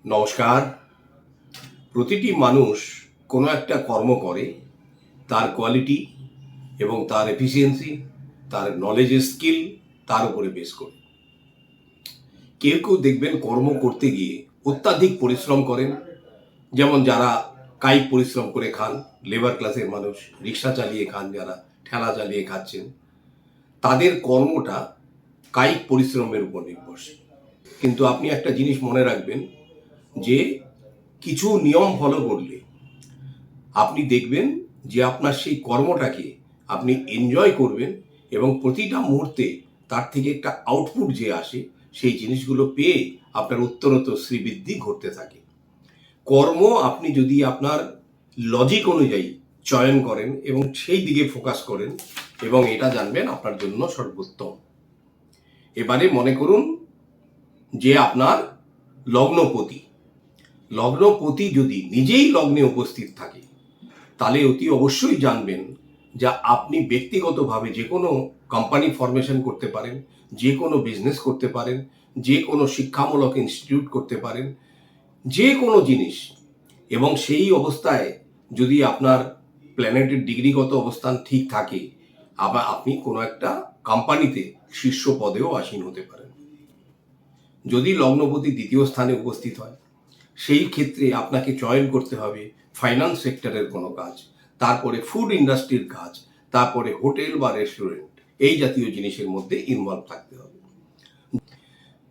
নমস্কার। প্রতিটি মানুষ কোনো একটা কর্ম করে তার কোয়ালিটি এবং তার এফিসিয়েন্সি, তার নলেজের স্কিল তার উপরে বেস করে। কেউ কেউ দেখবেন কর্ম করতে গিয়ে অত্যাধিক পরিশ্রম করেন, যেমন যারা কায়িক পরিশ্রম করে খান, লেবার ক্লাসের মানুষ, রিক্সা চালিয়ে খান, যারা ঠেলা চালিয়ে খাচ্ছেন, তাদের কর্মটা কায়িক পরিশ্রমের উপর নির্ভরশীল। কিন্তু আপনি একটা জিনিস মনে রাখবেন যে কিছু নিয়ম ফলো করলে আপনি দেখবেন যে আপনার সেই কর্মটাকে আপনি এনজয় করবেন এবং প্রতিটা মুহূর্তে তার থেকে একটা আউটপুট যে আসে সেই জিনিসগুলো পেয়ে আপনার উত্তরোত্তর শ্রীবৃদ্ধি ঘটতে থাকে। কর্ম আপনি যদি আপনার লজিক অনুযায়ী চয়ন করেন এবং সেই দিকে ফোকাস করেন এবং এটা জানবেন আপনার জন্য সর্বোত্তম। এবারে মনে করুন যে আপনার লগ্নপতি লগ্নপতি যদি নিজেই লগ্নে উপস্থিত থাকে তাহলে অতি অবশ্যই জানবেন যে আপনি ব্যক্তিগতভাবে যে কোনো কোম্পানি ফরমেশন করতে পারেন, যে কোনো বিজনেস করতে পারেন, যে কোনো শিক্ষামূলক ইনস্টিটিউট করতে পারেন, যে কোনো জিনিস। এবং সেই অবস্থায় যদি আপনার প্ল্যানেটের ডিগ্রিগত অবস্থান ঠিক থাকে, আবার আপনি কোনো একটা কোম্পানিতে শীর্ষ পদেও আসীন হতে পারেন। যদি লগ্নপতি দ্বিতীয় স্থানে উপস্থিত হয় সেই ক্ষেত্রে আপনাকে চয়ন করতে হবে ফাইন্যান্স সেক্টরের কোনো কাজ, তারপরে ফুড ইন্ডাস্ট্রির কাজ, তারপরে হোটেল বা রেস্টুরেন্ট, এই জাতীয় জিনিসের মধ্যে ইনভলভ থাকতে হবে।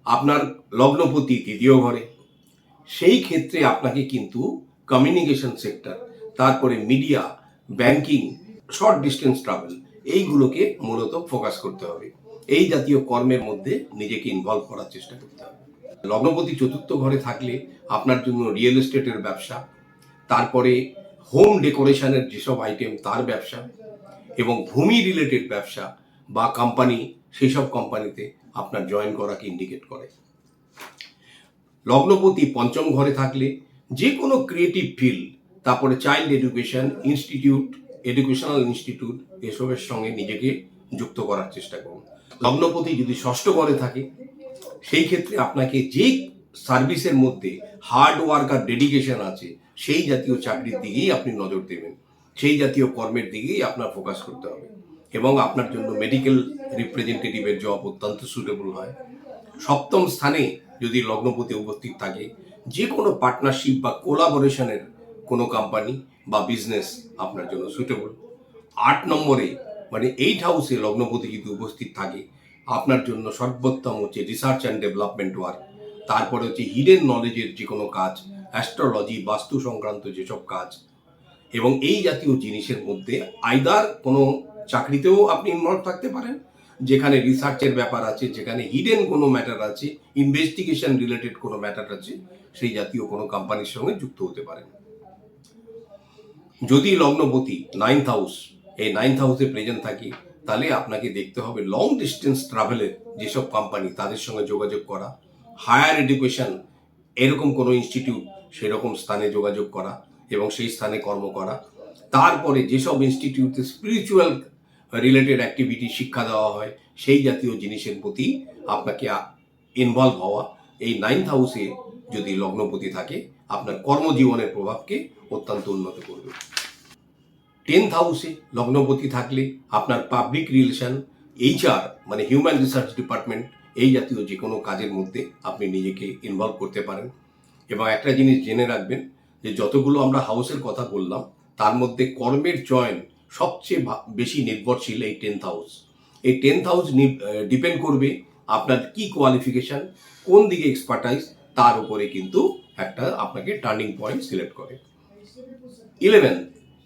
আপনার লগ্নপতি তৃতীয় ঘরে, সেই ক্ষেত্রে আপনাকে কিন্তু কমিউনিকেশন সেক্টর, তারপরে media, banking, short distance travel, এইগুলোকে মূলত ফোকাস করতে হবে। এই জাতীয় কর্মের মধ্যে নিজেকে ইনভলভ করার চেষ্টা করতে হবে। লগ্নপতি চতুর্থ ঘরে থাকলে আপনার জন্য রিয়েল এস্টেটের ব্যবসা, তারপরে হোম ডেকোরেশনের যেসব আইটেম তার ব্যবসা এবং ভূমি রিলেটেড ব্যবসা বা কোম্পানি, সেই সব কোম্পানিতে আপনার জয়েন করাকে ইন্ডিকেট করে। লগ্নপতি পঞ্চম ঘরে থাকলে যে কোনো ক্রিয়েটিভ ফিল্ড, তারপরে child education institute, educational institute, এসবের সঙ্গে নিজেকে যুক্ত করার চেষ্টা করুন। লগ্নপতি যদি ষষ্ঠ ঘরে থাকে সেই ক্ষেত্রে আপনাকে যে সার্ভিসের মধ্যে হার্ড ওয়ার্ক আর ডেডিকেশন আছে সেই জাতীয় চাকরির দিকেই আপনি নজর দেবেন, সেই জাতীয় কর্মের দিকেই আপনার ফোকাস করতে হবে এবং আপনার জন্য মেডিকেল রিপ্রেজেন্টেটিভের জব অত্যন্ত সুটেবল হয়। সপ্তম স্থানে যদি লগ্নপতি উপস্থিত থাকে যে কোনো পার্টনারশিপ বা কোলাবোরেশনের কোনো কোম্পানি বা বিজনেস আপনার জন্য সুটেবল। 8 নম্বরে মানে 8 হাউসে লগ্নপতি যদি উপস্থিত থাকে আপনার জন্য সর্বোত্তম হচ্ছে রিসার্চ অ্যান্ড ডেভেলপমেন্ট ওয়ার্ক, তারপরে হচ্ছে হিডেন নলেজের যে কোনো কাজ, অ্যাস্ট্রোলজি, বাস্তু সংক্রান্ত যেসব কাজ এবং এই জাতীয় জিনিসের মধ্যে আইদার কোনো চাকরিতেও আপনি ইনভলভ থাকতে পারেন যেখানে রিসার্চের ব্যাপার আছে, যেখানে হিডেন কোনো ম্যাটার আছে, ইনভেস্টিগেশন রিলেটেড কোনো ম্যাটার আছে, সেই জাতীয় কোনো কোম্পানির সঙ্গে যুক্ত হতে পারেন। যদি লগ্নপতি 9th হাউস, এই 9th হাউসে প্রেজেন্ট থাকে তাহলে আপনাকে দেখতে হবে লং ডিস্টেন্স ট্রাভেলের যেসব কোম্পানি তাদের সঙ্গে যোগাযোগ করা, হায়ার এডুকেশন এরকম কোনো ইনস্টিটিউট সেরকম স্থানে যোগাযোগ করা এবং সেই স্থানে কর্ম করা, তারপরে যেসব ইনস্টিটিউটে স্পিরিচুয়াল রিলেটেড অ্যাক্টিভিটি শিক্ষা দেওয়া হয় সেই জাতীয় জিনিসের প্রতি আপনাকে ইনভলভ হওয়া। এই 9th হাউসে যদি লগ্নপতি থাকে আপনার কর্মজীবনের প্রভাবকে অত্যন্ত উন্নত করবে। 10th হাউসে লগ্নপতি থাকলে আপনার পাবলিক রিলেশন, HR মানে হিউম্যান রিসার্চ ডিপার্টমেন্ট, এই জাতীয় যে কোনো কাজের মধ্যে আপনি নিজেকে ইনভলভ করতে পারেন। এবং একটা জিনিস জেনে রাখবেন যে যতগুলো আমরা হাউসের কথা বললাম তার মধ্যে কর্মের চয়ন সবচেয়ে বেশি নির্ভরশীল এই 10th হাউস। এই 10th হাউস ডিপেন্ড করবে আপনার কি কোয়ালিফিকেশন, কোন দিকে এক্সপার্টাইজ, তার উপরে কিন্তু একটা আপনাকে টার্নিং পয়েন্ট সিলেক্ট করে।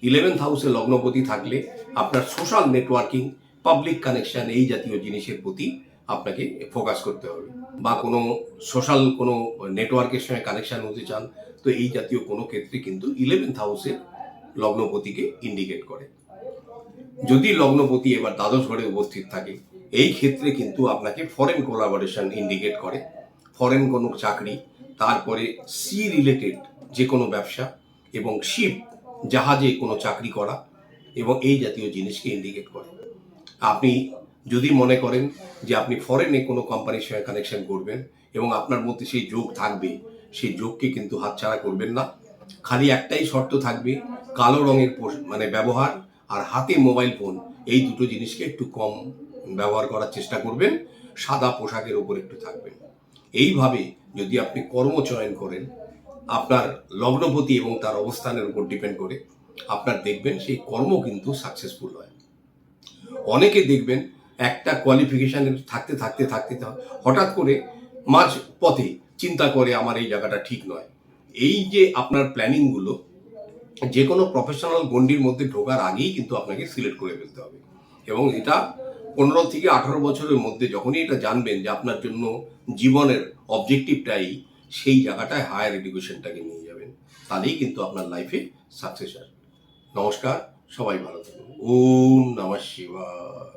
11th হাউসে লগ্নপতি থাকলে আপনার সোশ্যাল নেটওয়ার্কিং, পাবলিক কানেকশন, এই জাতীয় জিনিসের প্রতি আপনাকে ফোকাস করতে হবে বা কোনো সোশ্যাল কোনো নেটওয়ার্কের সঙ্গে কানেকশন হতে চান তো এই জাতীয় কোনো ক্ষেত্রে কিন্তু 11th হাউসে লগ্নপতিকে ইন্ডিকেট করে। যদি লগ্নপতি এবার দ্বাদশ ঘরে উপস্থিত থাকে এই ক্ষেত্রে কিন্তু আপনাকে ফরেন কোলাবোরেশন ইন্ডিকেট করে, ফরেন কোনো চাকরি, তারপরে সি রিলেটেড যে কোনো ব্যবসা এবং শিপ জাহাজে কোনো চাকরি করা এবং এই জাতীয় জিনিসকে ইন্ডিকেট করে। আপনি যদি মনে করেন যে আপনি ফরেনে কোনো কোম্পানির সঙ্গে কানেকশন করবেন এবং আপনার মধ্যে সেই যোগ থাকবে, সেই যোগকে কিন্তু হাতছাড়া করবেন না। খালি একটাই শর্ত থাকবে, কালো রঙের মানে ব্যবহার আর হাতে মোবাইল ফোন, এই দুটো জিনিসকে একটু কম ব্যবহার করার চেষ্টা করবেন। সাদা পোশাকের ওপর একটু থাকবেন। এইভাবে যদি আপনি কর্ম চয়ন করেন, আপনার লগ্নপতি এবং তার অবস্থানের উপর ডিপেন্ড করে, আপনার দেখবেন সেই কর্ম কিন্তু সাকসেসফুল হয়। অনেকে দেখবেন একটা কোয়ালিফিকেশানের থাকতে থাকতে থাকতে হঠাৎ করে মাঝ পথে চিন্তা করে আমার এই জায়গাটা ঠিক নয়। এই যে আপনার প্ল্যানিংগুলো যে কোনো প্রফেশনাল গণ্ডির মধ্যে ঢোকার আগেই কিন্তু আপনাকে সিলেক্ট করে ফেলতে হবে। এবং এটা 15 থেকে 18 বছরের মধ্যে যখনই এটা জানবেন যে আপনার জন্য জীবনের অবজেক্টিভটাই সেই জায়গাটায় হায়ার এডুকেশনটাকে নিয়ে যাবেন, তাহলেই কিন্তু আপনার লাইফে সাকসেস আসবে। নমস্কার, সবাই ভালো থাকুন। ওম নমঃ শিবায়।